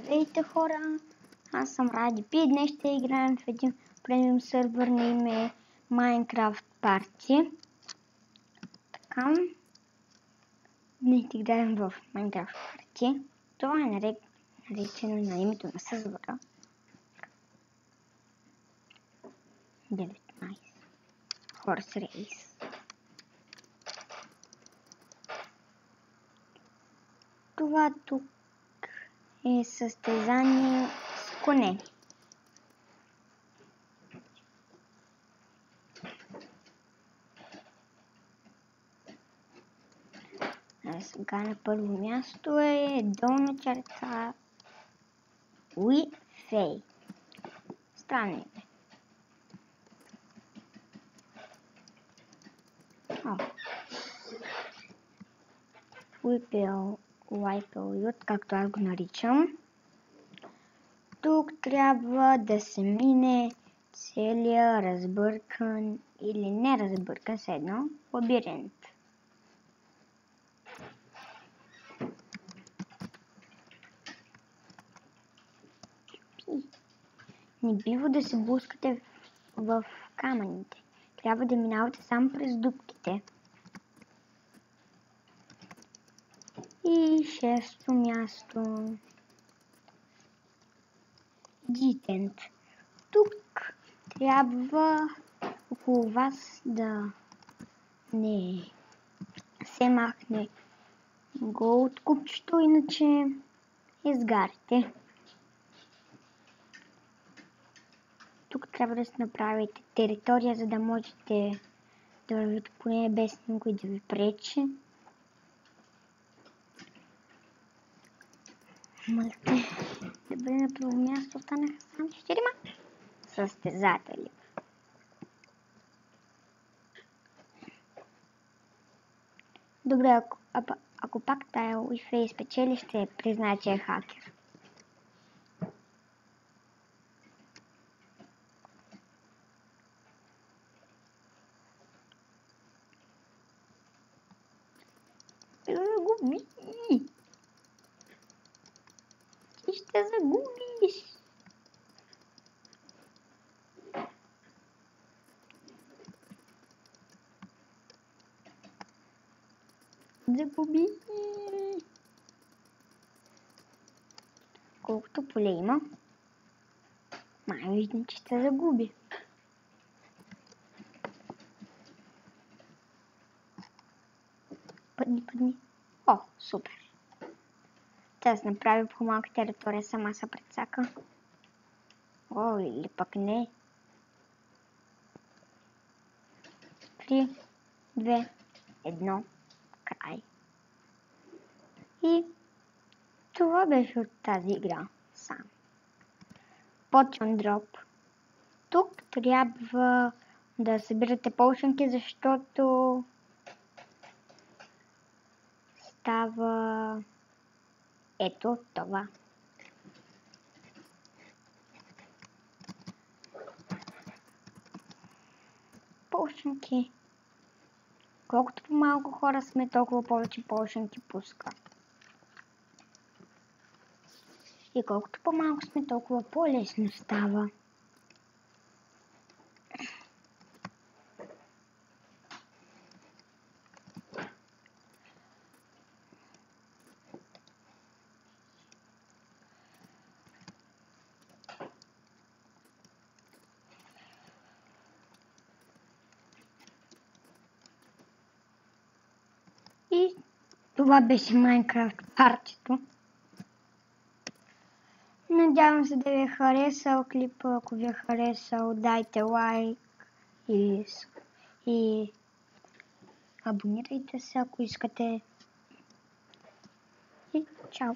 Здравейте, хора! Аз съм Ради Пи и днес ще играем в един премиум сървър на име Minecraft Party. Така. Днес ще играем в Minecraft Party. Това е наречено на името на сървъра. 19. Horse Race. Това тук е състезание с коне. Сега на първо място е долна черта Уи Фей. Странно име. Уипел Ют, както аз го наричам. Тук трябва да се мине целия разбъркан или не разбъркан с едно лабиринт. Не бива да се блъскате в камъните. Трябва да минавате само през дупките. И шесто място. Дитент. Тук трябва около вас да не се махне гол от купчето, иначе изгарите. Тук трябва да си направите територия, за да можете да вървите по нея без никой да ви пречи. Добре, на първо място останаха само 4 състезатели. Добре, ако пак тая Уифей спечели, ще признае, че е хакер. Загуби! Ти ще загубиш! Загуби! Колкото поле има, май виждам, че ще загуби. Пъдни. О, супер! Тя се направи по малка територия, сама се прецака. О, или пък не. 3, 2, 1, край. И това беше от тази игра сам. Potion Drop. Тук трябва да събирате полшенки, защото става ето това. Полшенки. Колкото по-малко хора сме, толкова повече полшенки пускат. И колкото по-малко сме, толкова по-лесно става. И това беше Minecraft партито. Надявам се да ви е харесал клипа. Ако ви е харесал, дайте лайк и абонирайте се, ако искате. И чао!